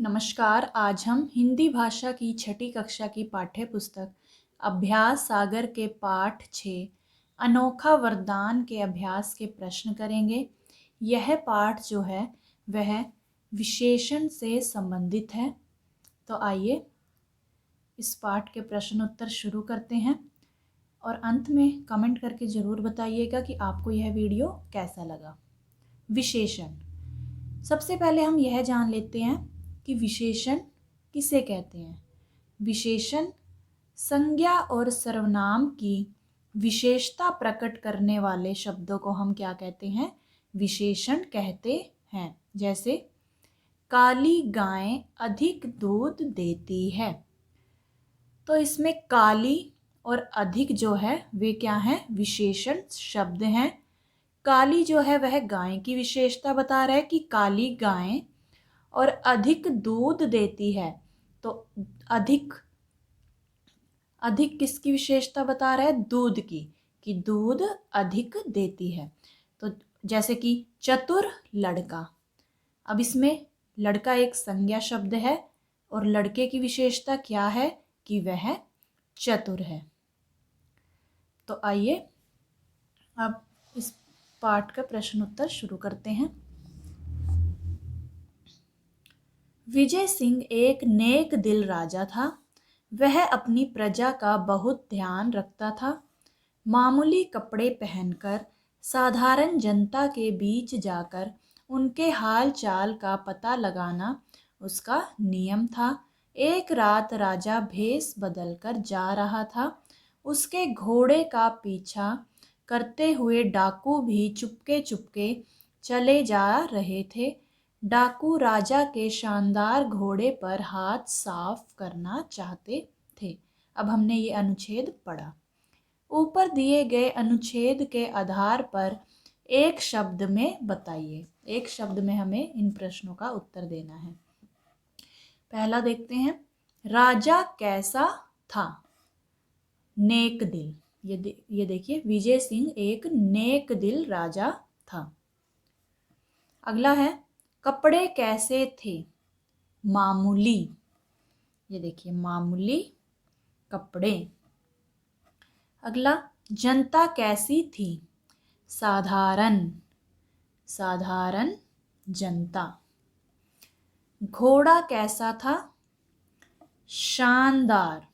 नमस्कार। आज हम हिंदी भाषा की छठी कक्षा की पाठ्य पुस्तक अभ्यास सागर के पाठ 6 अनोखा वरदान के अभ्यास के प्रश्न करेंगे। यह पाठ जो है वह विशेषण से संबंधित है। तो आइए इस पाठ के प्रश्न उत्तर शुरू करते हैं और अंत में कमेंट करके ज़रूर बताइएगा कि आपको यह वीडियो कैसा लगा। विशेषण, सबसे पहले हम यह जान लेते हैं कि विशेषण किसे कहते हैं। विशेषण संज्ञा और सर्वनाम की विशेषता प्रकट करने वाले शब्दों को हम क्या कहते हैं? विशेषण कहते हैं। जैसे काली गाय अधिक दूध देती है, तो इसमें काली और अधिक जो है वे क्या हैं? विशेषण शब्द हैं। काली जो है वह गाय की विशेषता बता रहा है कि काली गाय, और अधिक दूध देती है तो अधिक अधिक किसकी विशेषता बता रहा है? दूध की, कि दूध अधिक देती है। तो जैसे कि चतुर लड़का, अब इसमें लड़का एक संज्ञा शब्द है और लड़के की विशेषता क्या है? कि वह चतुर है। तो आइए अब इस पाठ का प्रश्न उत्तर शुरू करते हैं। विजय सिंह एक नेक दिल राजा था। वह अपनी प्रजा का बहुत ध्यान रखता था। मामूली कपड़े पहनकर साधारण जनता के बीच जाकर उनके हाल चाल का पता लगाना उसका नियम था। एक रात राजा भेष बदलकर जा रहा था। उसके घोड़े का पीछा करते हुए डाकू भी चुपके चुपके चले जा रहे थे। डाकू राजा के शानदार घोड़े पर हाथ साफ करना चाहते थे। अब हमने ये अनुच्छेद पढ़ा। ऊपर दिए गए अनुच्छेद के आधार पर एक शब्द में बताइए। एक शब्द में हमें इन प्रश्नों का उत्तर देना है। पहला देखते हैं, राजा कैसा था? नेक दिल। ये देखिए, विजय सिंह एक नेक दिल राजा था। अगला है, कपड़े कैसे थे? मामूली। ये देखिए, मामूली कपड़े। अगला, जनता कैसी थी? साधारण। साधारण जनता। घोड़ा कैसा था? शानदार।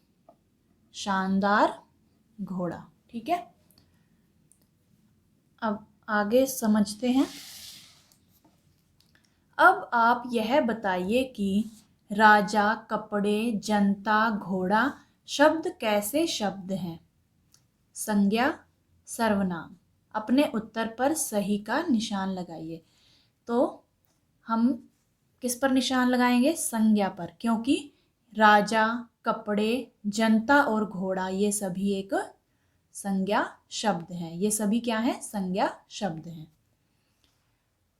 शानदार घोड़ा। ठीक है, अब आगे समझते हैं। अब आप यह बताइए कि राजा, कपड़े, जनता, घोड़ा शब्द कैसे शब्द हैं? संज्ञा, सर्वनाम। अपने उत्तर पर सही का निशान लगाइए। तो हम किस पर निशान लगाएंगे? संज्ञा पर, क्योंकि राजा, कपड़े, जनता और घोड़ा ये सभी एक संज्ञा शब्द हैं। ये सभी क्या हैं? संज्ञा शब्द हैं।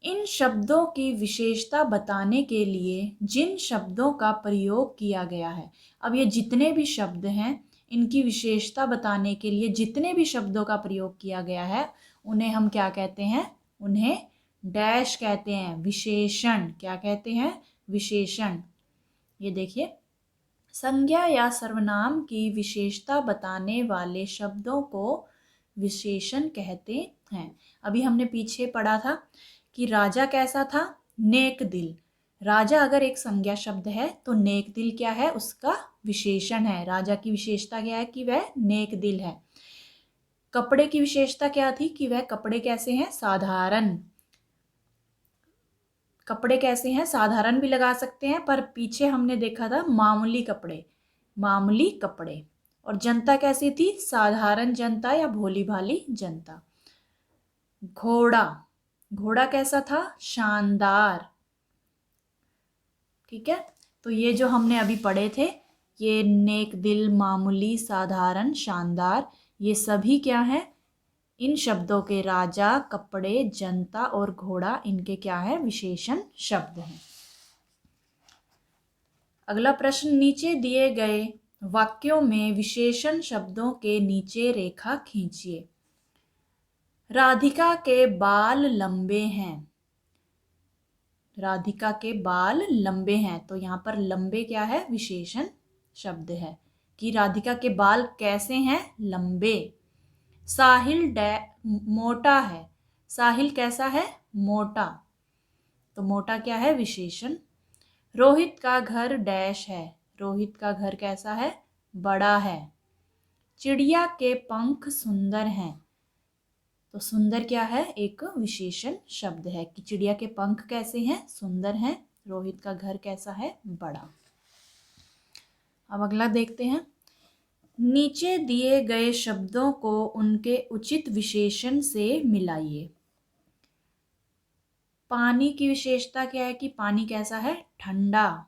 इन शब्दों की विशेषता बताने के लिए जिन शब्दों का प्रयोग किया गया है, अब ये जितने भी शब्द हैं इनकी विशेषता बताने के लिए जितने भी शब्दों का प्रयोग किया गया है उन्हें हम क्या कहते हैं? उन्हें डैश कहते हैं, विशेषण। क्या कहते हैं? विशेषण। ये देखिए, संज्ञा या सर्वनाम की विशेषता बताने वाले शब्दों को विशेषण कहते हैं। अभी हमने पीछे पढ़ा था कि राजा कैसा था? नेक दिल। राजा अगर एक संज्ञा शब्द है तो नेक दिल क्या है? उसका विशेषण है। राजा की विशेषता क्या है? कि वह नेक दिल है। कपड़े की विशेषता क्या थी? कि वह कपड़े कैसे हैं? साधारण। कपड़े कैसे हैं? साधारण भी लगा सकते हैं, पर पीछे हमने देखा था मामूली कपड़े। मामूली कपड़े। और जनता कैसी थी? साधारण जनता या भोली भाली जनता। घोड़ा। घोड़ा कैसा था? शानदार। ठीक है, तो ये जो हमने अभी पढ़े थे, ये नेक दिल, मामूली, साधारण, शानदार, ये सभी क्या हैं? इन शब्दों के राजा, कपड़े, जनता और घोड़ा इनके क्या है? विशेषण शब्द हैं। अगला प्रश्न, नीचे दिए गए वाक्यों में विशेषण शब्दों के नीचे रेखा खींचिए। राधिका के बाल लंबे हैं। राधिका के बाल लंबे हैं, तो यहाँ पर लंबे क्या है, विशेषण शब्द है कि राधिका के बाल कैसे हैं, लंबे। साहिल मोटा है, साहिल कैसा है, मोटा, तो मोटा क्या है, विशेषण। रोहित का घर डैश है, रोहित का घर कैसा है, बड़ा है। चिड़िया के पंख सुंदर हैं, तो सुंदर क्या है, एक विशेषण शब्द है कि चिड़िया के पंख कैसे हैं, सुंदर हैं। रोहित का घर कैसा है, बड़ा। अब अगला देखते हैं। नीचे दिए गए शब्दों को उनके उचित विशेषण से मिलाइए। पानी की विशेषता क्या है कि पानी कैसा है, ठंडा।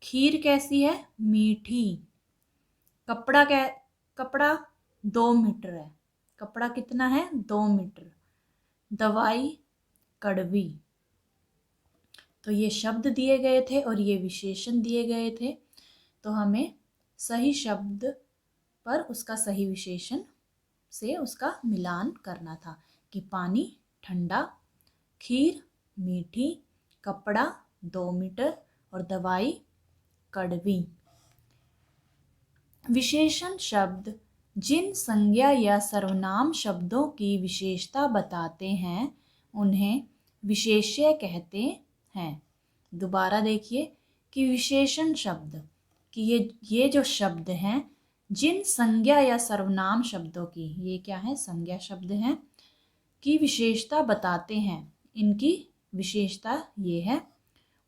खीर कैसी है, मीठी। कपड़ा 2 मीटर है, कपड़ा कितना है, 2 मीटर। दवाई कड़वी। तो ये शब्द दिए गए थे और ये विशेषण दिए गए थे, तो हमें सही शब्द पर उसका सही विशेषण से उसका मिलान करना था कि पानी ठंडा, खीर मीठी, कपड़ा 2 मीटर और दवाई कड़वी। विशेषण शब्द जिन संज्ञा या सर्वनाम शब्दों की विशेषता बताते हैं उन्हें विशेष्य कहते हैं। दोबारा देखिए कि विशेषण शब्द कि ये जो शब्द हैं जिन संज्ञा या सर्वनाम शब्दों की, ये क्या है, संज्ञा शब्द हैं, की विशेषता बताते हैं, इनकी विशेषता ये है,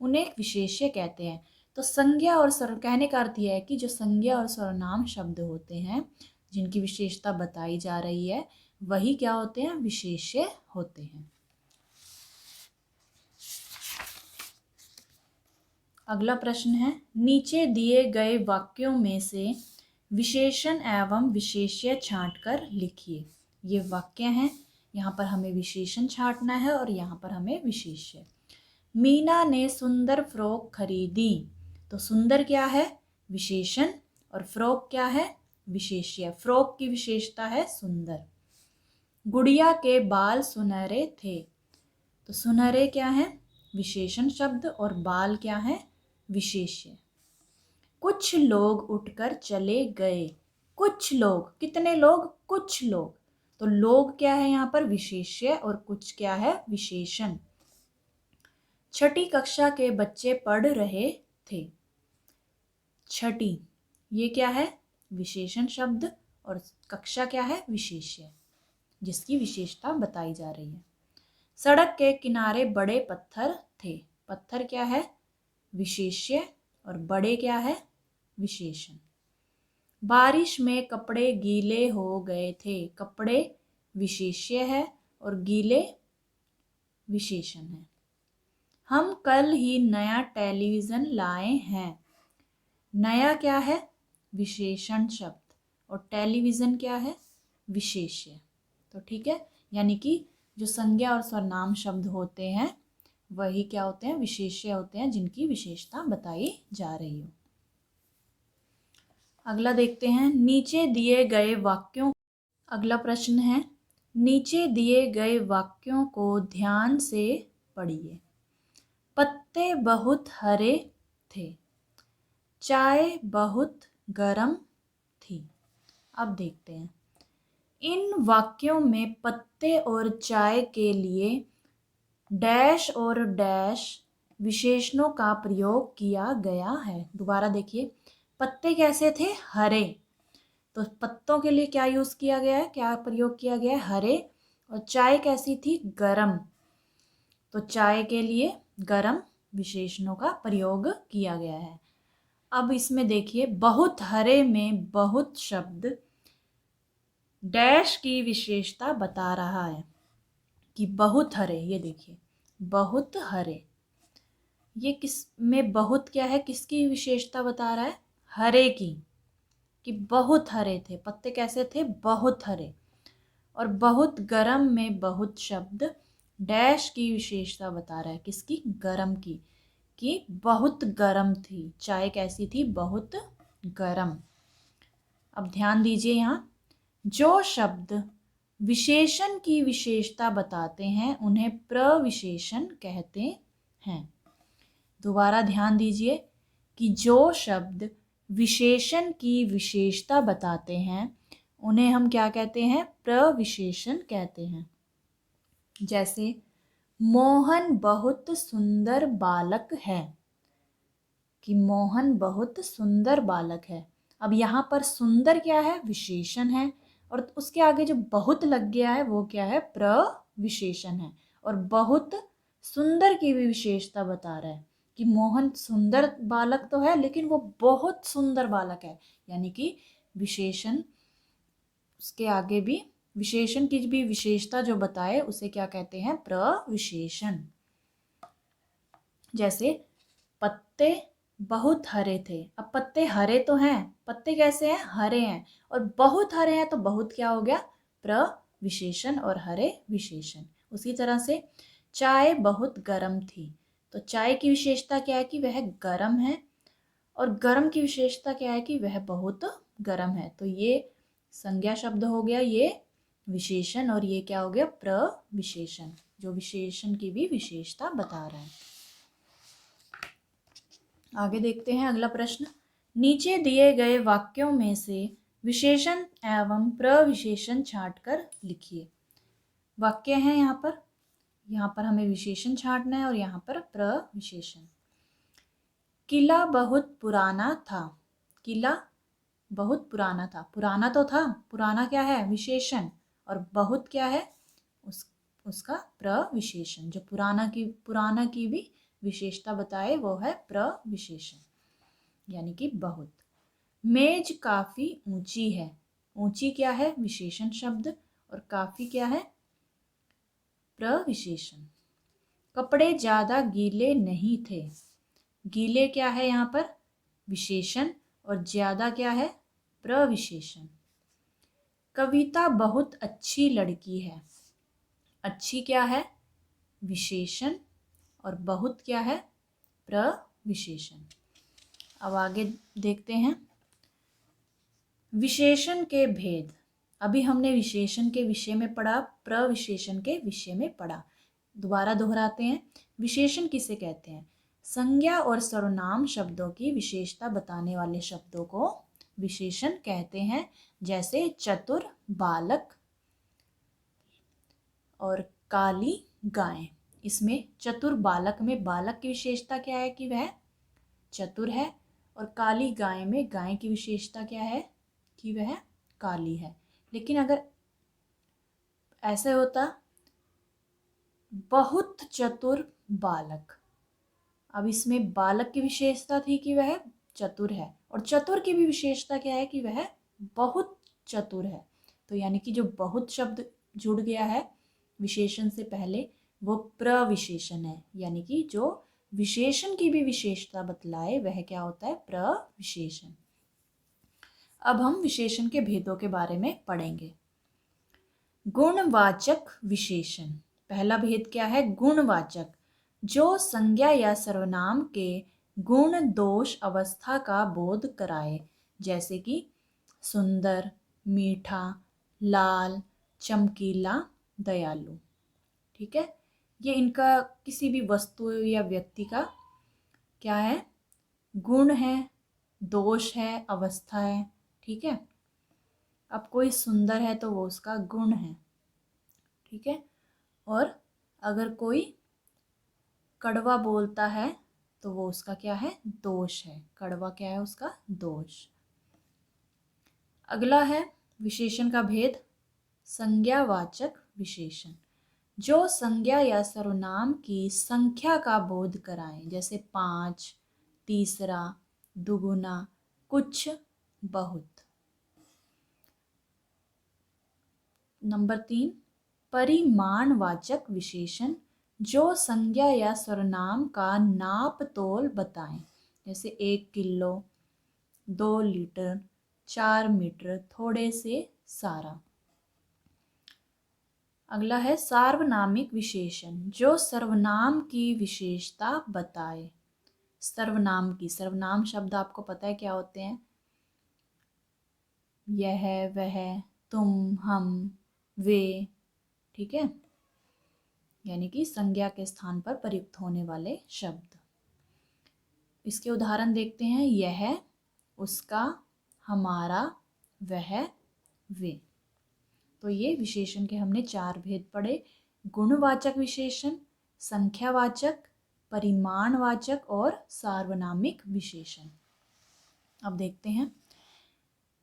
उन्हें एक विशेष्य कहते हैं। तो संज्ञा और कहने का अर्थ यह है कि जो संज्ञा और सर्वनाम शब्द होते हैं जिनकी विशेषता बताई जा रही है वही क्या होते हैं, विशेष्य होते हैं। अगला प्रश्न है, नीचे दिए गए वाक्यों में से विशेषण एवं विशेष्य छांटकर लिखिए। ये वाक्य हैं, यहाँ पर हमें विशेषण छांटना है और यहाँ पर हमें विशेष्य। मीना ने सुंदर फ्रॉक खरीदी, तो सुंदर क्या है, विशेषण, और फ्रॉक क्या है, विशेष्य। फ्रॉक की विशेषता है सुंदर। गुड़िया के बाल सुनहरे थे, तो सुनहरे क्या है, विशेषण शब्द, और बाल क्या है, विशेष्य। कुछ लोग उठकर चले गए, कुछ लोग, कितने लोग, कुछ लोग, तो लोग क्या है यहाँ पर, विशेष्य, और कुछ क्या है, विशेषण। छठी कक्षा के बच्चे पढ़ रहे थे, छठी ये क्या है, विशेषण शब्द, और कक्षा क्या है, विशेष्य, जिसकी विशेषता बताई जा रही है। सड़क के किनारे बड़े पत्थर थे, पत्थर क्या है, विशेष्य, और बड़े क्या है, विशेषण। बारिश में कपड़े गीले हो गए थे, कपड़े विशेष्य है और गीले विशेषण है। हम कल ही नया टेलीविज़न लाए हैं, नया क्या है, विशेषण शब्द, और टेलीविज़न क्या है, विशेष्य। तो ठीक है, यानी कि जो संज्ञा और सर्वनाम शब्द होते हैं वही क्या होते हैं, विशेष्य होते हैं, जिनकी विशेषता बताई जा रही हो। अगला देखते हैं, नीचे दिए गए वाक्यों, अगला प्रश्न है, नीचे दिए गए वाक्यों को ध्यान से पढ़िए। पत्ते बहुत हरे थे, चाय बहुत गर्म थी। अब देखते हैं, इन वाक्यों में पत्ते और चाय के लिए डैश और डैश विशेषणों का प्रयोग किया गया है। दोबारा देखिए, पत्ते कैसे थे, हरे, तो पत्तों के लिए क्या यूज़ किया गया है, क्या प्रयोग किया गया है, हरे। और चाय कैसी थी, गरम, तो चाय के लिए गरम विशेषणों का प्रयोग किया गया है। अब इसमें देखिए, बहुत हरे में बहुत शब्द डैश की विशेषता बता रहा है कि बहुत हरे, ये देखिए बहुत हरे, ये किस में बहुत क्या है, किसकी विशेषता बता रहा है, हरे की, कि बहुत हरे थे, पत्ते कैसे थे, बहुत हरे। और बहुत गरम में बहुत शब्द डैश की विशेषता बता रहा है, किसकी, गरम की, कि बहुत गरम थी, चाय कैसी थी, बहुत गरम। अब ध्यान दीजिए, यहाँ जो शब्द विशेषण की विशेषता बताते हैं उन्हें प्रविशेषण कहते हैं। दोबारा ध्यान दीजिए कि जो शब्द विशेषण की विशेषता बताते हैं उन्हें हम क्या कहते हैं? प्रविशेषण कहते हैं। जैसे मोहन बहुत सुंदर बालक है, कि मोहन बहुत सुंदर बालक है। अब यहाँ पर सुंदर क्या है? विशेषण है, और उसके आगे जो बहुत लग गया है वो क्या है? प्रविशेषण है। और बहुत सुंदर की भी विशेषता बता रहा है कि मोहन सुंदर बालक तो है लेकिन वो बहुत सुंदर बालक है, यानी कि विशेषण उसके आगे भी विशेषण की भी विशेषता जो बताए उसे क्या कहते हैं? प्रविशेषण। जैसे पत्ते बहुत हरे थे। अब पत्ते हरे तो हैं, पत्ते कैसे हैं? हरे हैं। और बहुत हरे हैं तो बहुत क्या हो गया? प्रविशेषण, और हरे विशेषण। उसी तरह से चाय बहुत गर्म थी, तो चाय की विशेषता क्या है? कि वह गर्म है। और गर्म की विशेषता क्या है? कि वह बहुत गर्म है। तो ये संज्ञा शब्द हो गया, ये विशेषण, और ये क्या हो गया? प्रविशेषण, जो विशेषण की भी विशेषता बता रहा है। आगे देखते हैं अगला प्रश्न। नीचे दिए गए वाक्यों में से विशेषण एवं प्रविशेषण छांटकर लिखिए। वाक्य है यहाँ पर हमें विशेषण छांटना है और यहाँ पर प्रविशेषण। किला बहुत पुराना था। किला बहुत पुराना था। पुराना तो था, पुराना क्या है? विशेषण। और बहुत क्या है? उसका प्रविशेषण। जो पुराना की भी विशेषता बताए वो है प्रविशेषण, यानी कि बहुत। मेज काफी ऊंची है। ऊंची क्या है? विशेषण शब्द, और काफी क्या है? प्रविशेषण। कपड़े ज्यादा गीले नहीं थे। गीले क्या है यहाँ पर? विशेषण, और ज्यादा क्या है? प्रविशेषण। कविता बहुत अच्छी लड़की है। अच्छी क्या है? विशेषण, और बहुत क्या है? प्रविशेषण। अब आगे देखते हैं विशेषण के भेद। अभी हमने विशेषण के विषय में पढ़ा, प्रविशेषण के विषय में पढ़ा। दोबारा दोहराते हैं। विशेषण किसे कहते हैं? संज्ञा और सर्वनाम शब्दों की विशेषता बताने वाले शब्दों को विशेषण कहते हैं। जैसे चतुर, बालक और काली गाय। इसमें चतुर बालक में बालक की विशेषता क्या है? कि वह चतुर है। और काली गाय में गाय की विशेषता क्या है? कि वह काली है। लेकिन अगर ऐसे होता बहुत चतुर बालक, अब इसमें बालक की विशेषता थी कि वह चतुर है, और चतुर की भी विशेषता क्या है? कि वह बहुत चतुर है। तो यानी कि जो बहुत शब्द जुड़ गया है विशेषण से पहले वो प्रविशेषण है, यानी कि जो विशेषण की भी विशेषता बतलाए वह क्या होता है? प्रविशेषण। अब हम विशेषण के भेदों के बारे में पढ़ेंगे। गुणवाचक विशेषण। पहला भेद क्या है? गुणवाचक, जो संज्ञा या सर्वनाम के गुण दोष अवस्था का बोध कराए। जैसे कि सुंदर, मीठा, लाल, चमकीला, दयालु। ठीक है, ये इनका किसी भी वस्तु या व्यक्ति का क्या है? गुण है, दोष है, अवस्था है। ठीक है, अब कोई सुंदर है तो वो उसका गुण है। ठीक है, और अगर कोई कड़वा बोलता है तो वो उसका क्या है? दोष है। कड़वा क्या है? उसका दोष। अगला है विशेषण का भेद, संज्ञावाचक विशेषण, जो संज्ञा या सर्वनाम की संख्या का बोध कराएं। जैसे 5, तीसरा, दुगुना, कुछ, बहुत। नंबर 3, परिमाणवाचक विशेषण, जो संज्ञा या सर्वनाम का नाप तोल बताएं। जैसे 1 किलो, 2 लीटर, 4 मीटर, थोड़े से, सारा। अगला है सार्वनामिक विशेषण, जो सर्वनाम की विशेषता बताए। सर्वनाम की, सर्वनाम शब्द आपको पता है क्या होते हैं? यह, वह, तुम, हम, वे। ठीक है, यानी कि संज्ञा के स्थान पर प्रयुक्त होने वाले शब्द। इसके उदाहरण देखते हैं। यह, उसका, हमारा, वह, वे। तो ये विशेषण के हमने 4 भेद पढ़े। गुणवाचक विशेषण, संख्यावाचक, परिमाणवाचक और सार्वनामिक विशेषण। अब देखते हैं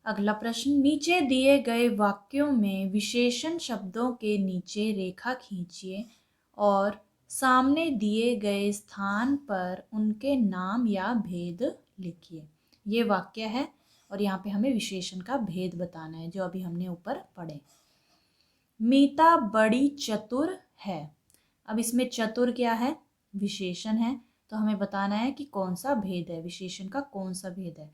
अगला प्रश्न। नीचे दिए गए वाक्यों में विशेषण शब्दों के नीचे रेखा खींचिए और सामने दिए गए स्थान पर उनके नाम या भेद लिखिए। ये वाक्य है और यहाँ पे हमें विशेषण का भेद बताना है, जो अभी हमने ऊपर पढ़े। मीता बड़ी चतुर है। अब इसमें चतुर क्या है? विशेषण है। तो हमें बताना है कि कौन सा भेद है, विशेषण का कौन सा भेद है।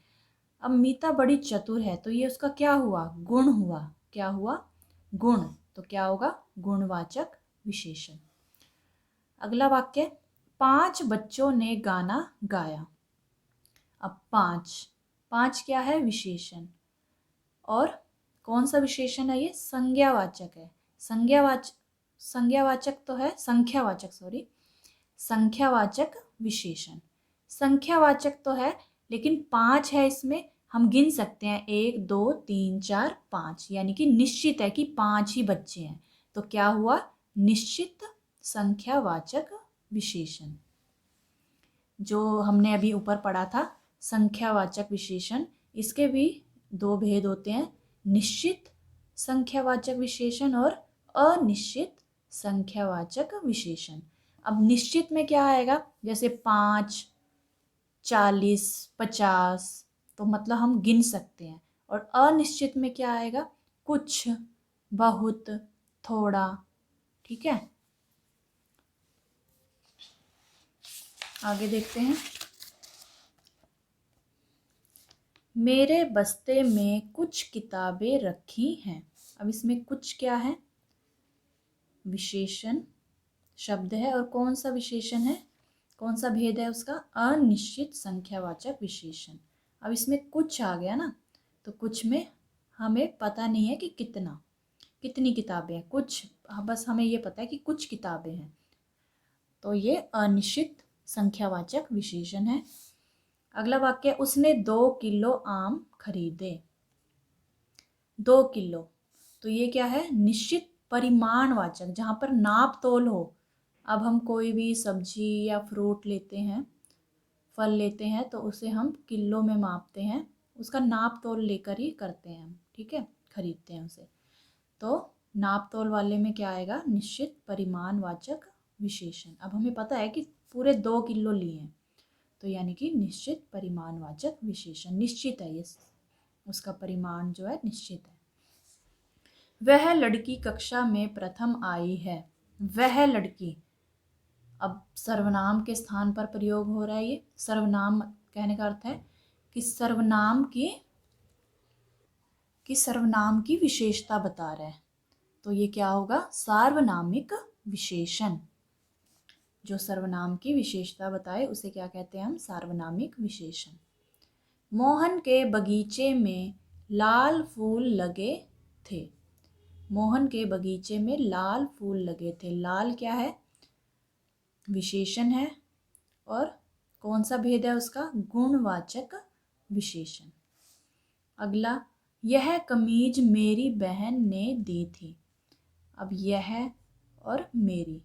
अब मीता बड़ी चतुर है, तो ये उसका क्या हुआ? गुण हुआ। क्या हुआ? गुण। तो क्या होगा? गुणवाचक विशेषण। अगला वाक्य, 5 बच्चों ने गाना गाया। अब 5 क्या है? विशेषण। और कौन सा विशेषण है ये? संज्ञावाचक है। संज्ञावाचक तो है, संख्यावाचक विशेषण। संख्यावाचक तो है, लेकिन 5 है इसमें, हम गिन सकते हैं 1 2 3 4 5, यानी कि निश्चित है कि 5 ही बच्चे हैं। तो क्या हुआ? निश्चित संख्यावाचक विशेषण। जो हमने अभी ऊपर पढ़ा था संख्यावाचक विशेषण, इसके भी 2 भेद होते हैं, निश्चित संख्यावाचक विशेषण और अनिश्चित संख्यावाचक विशेषण। अब निश्चित में क्या आएगा? जैसे 5, 40, 50, तो मतलब हम गिन सकते हैं। और अनिश्चित में क्या आएगा? कुछ, बहुत, थोड़ा। ठीक है, आगे देखते हैं। मेरे बस्ते में कुछ किताबें रखी हैं। अब इसमें कुछ क्या है? विशेषण शब्द है। और कौन सा विशेषण है? कौन सा भेद है उसका? अनिश्चित संख्यावाचक विशेषण। अब इसमें कुछ आ गया ना, तो कुछ में हमें पता नहीं है कि कितनी किताबें हैं। कुछ, बस हमें ये पता है कि कुछ किताबें हैं, तो ये अनिश्चित संख्यावाचक विशेषण है। अगला वाक्य, उसने 2 किलो आम खरीदे। 2 किलो, तो ये क्या है? निश्चित परिमाणवाचक, जहाँ पर नाप तोल हो। अब हम कोई भी सब्जी या फ्रूट लेते हैं, फल लेते हैं, तो उसे हम किलो में मापते हैं, उसका नाप तोल लेकर ही करते हैं हम। ठीक है, खरीदते हैं उसे। तो नाप तोल वाले में क्या आएगा? निश्चित परिमाणवाचक विशेषण। अब हमें पता है कि पूरे 2 किलो लिए हैं, तो यानी कि निश्चित परिमाणवाचक विशेषण। निश्चित है ये, उसका परिमाण जो है निश्चित है। वह लड़की कक्षा में प्रथम आई है। वह लड़की, अब सर्वनाम के स्थान पर प्रयोग हो रहा है। ये सर्वनाम कहने का अर्थ है कि सर्वनाम की विशेषता बता रहा है। तो ये क्या होगा? सार्वनामिक विशेषण। जो सर्वनाम की विशेषता बताए उसे क्या कहते हैं हम? सार्वनामिक विशेषण। मोहन के बगीचे में लाल फूल लगे थे। मोहन के बगीचे में लाल फूल लगे थे। लाल क्या है? विशेषण है। और कौन सा भेद है उसका? गुणवाचक विशेषण। अगला, यह कमीज मेरी बहन ने दी थी। अब यह और मेरी,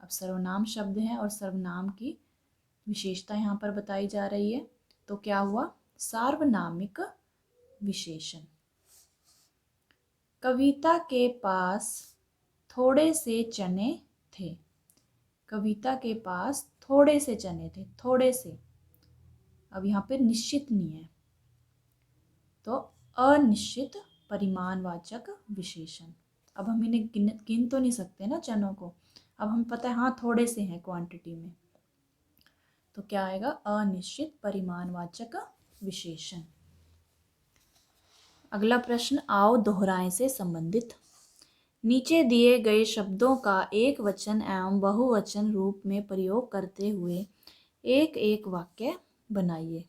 अब सर्वनाम शब्द है और सर्वनाम की विशेषता यहाँ पर बताई जा रही है। तो क्या हुआ? सार्वनामिक विशेषण। कविता के पास थोड़े से चने थे। कविता के पास थोड़े से चने थे। थोड़े से, अब यहाँ पे निश्चित नहीं है, तो अनिश्चित परिमाणवाचक विशेषण। अब हम इन्हें गिन तो नहीं सकते ना चनों को। अब हमें पता है हाँ थोड़े से हैं क्वांटिटी में, तो क्या आएगा? अनिश्चित परिमाणवाचक विशेषण। अगला प्रश्न, आओ दोहराएं से संबंधित। नीचे दिए गए शब्दों का एक वचन एवं बहुवचन रूप में प्रयोग करते हुए एक एक वाक्य बनाइए।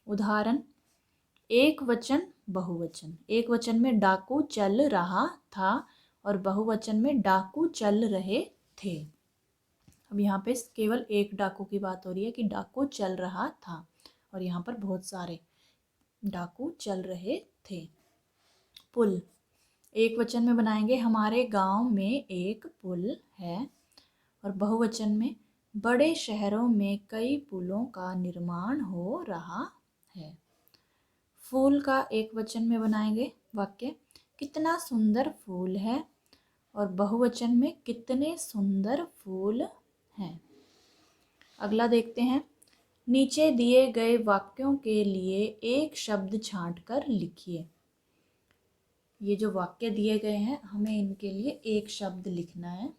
उदाहरण, एक वचन बहुवचन। एक वचन में डाकू चल रहा था और बहुवचन में डाकू चल रहे थे। अब यहाँ पे केवल एक डाकू की बात हो रही है कि डाकू चल रहा था, और यहाँ पर बहुत सारे डाकू चल रहे थे। पुल एक वचन में बनाएंगे, हमारे गांव में एक पुल है। और बहुवचन में, बड़े शहरों में कई पुलों का निर्माण हो रहा है। फूल का एक वचन में बनाएंगे वाक्य, कितना सुंदर फूल है। और बहुवचन में, कितने सुंदर फूल हैं। अगला देखते हैं, नीचे दिए गए वाक्यों के लिए एक शब्द छांटकर लिखिए। ये जो वाक्य दिए गए हैं, हमें इनके लिए एक शब्द लिखना है।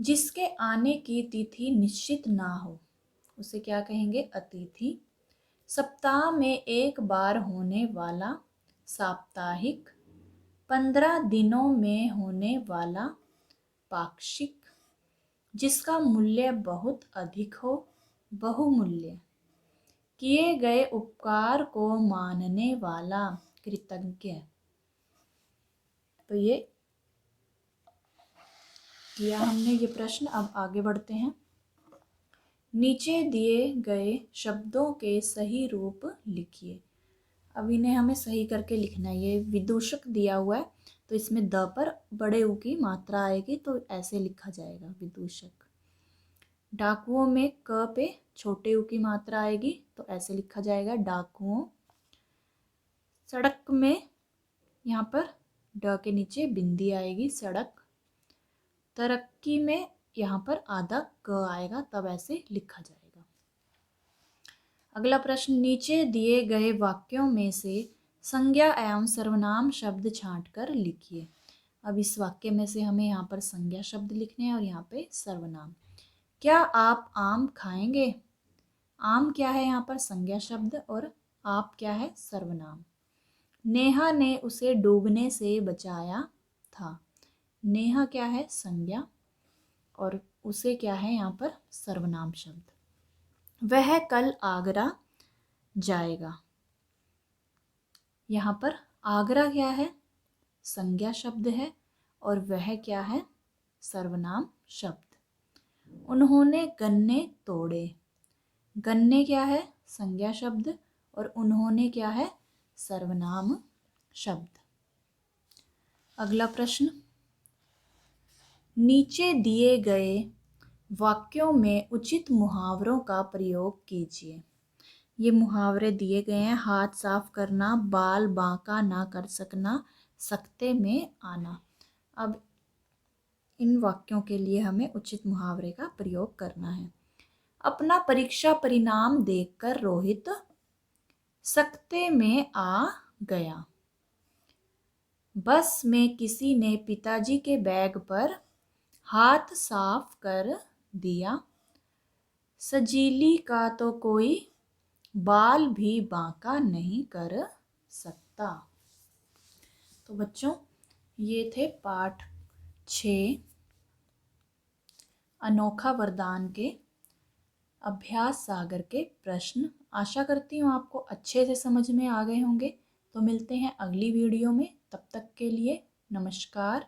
जिसके आने की तिथि निश्चित ना हो, उसे क्या कहेंगे? अतिथि। सप्ताह में एक बार होने वाला, साप्ताहिक। 15 दिनों में होने वाला, पाक्षिक। जिसका मूल्य बहुत अधिक हो, बहुमूल्य। किए गए उपकार को मानने वाला, कृतज्ञ। तो ये किया हमने ये प्रश्न। अब आगे बढ़ते हैं। नीचे दिए गए शब्दों के सही रूप लिखिए। अब इन्हें हमें सही करके लिखना है। ये विदूषक दिया हुआ है, तो इसमें द पर बड़े ऊ की मात्रा आएगी, तो ऐसे लिखा जाएगा विदूषक। डाकुओं में क पे छोटे ऊ की मात्रा आएगी, तो ऐसे लिखा जाएगा डाकुओं। सड़क में यहाँ पर ड के नीचे बिंदी आएगी, सड़क। तरक्की में यहाँ पर आधा क आएगा, तब ऐसे लिखा जाएगा। अगला प्रश्न, नीचे दिए गए वाक्यों में से संज्ञा एवं सर्वनाम शब्द छांटकर लिखिए। अब इस वाक्य में से हमें यहाँ पर संज्ञा शब्द लिखने हैं और यहाँ पे सर्वनाम। क्या आप आम खाएंगे? आम क्या है यहाँ पर? संज्ञा शब्द, और आप क्या है? सर्वनाम। नेहा ने उसे डूबने से बचाया था। नेहा क्या है? संज्ञा, और उसे क्या है यहाँ पर? सर्वनाम शब्द। वह कल आगरा जाएगा। यहाँ पर आगरा क्या है? संज्ञा शब्द है, और वह क्या है? सर्वनाम शब्द। उन्होंने गन्ने तोड़े। गन्ने क्या है? संज्ञा शब्द, और उन्होंने क्या है? सर्वनाम शब्द। अगला प्रश्न, नीचे दिए गए वाक्यों में उचित मुहावरों का प्रयोग कीजिए। ये मुहावरे दिए गए हैं, हाथ साफ करना, बाल बांका ना कर सकना, सकते में आना। अब इन वाक्यों के लिए हमें उचित मुहावरे का प्रयोग करना है। अपना परीक्षा परिणाम देखकर रोहित सकते में आ गया। बस में किसी ने पिताजी के बैग पर हाथ साफ कर दिया। सजीली का तो कोई बाल भी बांका नहीं कर सकता। तो बच्चों, ये थे पाठ 6 अनोखा वरदान के अभ्यास सागर के प्रश्न। आशा करती हूँ आपको अच्छे से समझ में आ गए होंगे। तो मिलते हैं अगली वीडियो में, तब तक के लिए नमस्कार।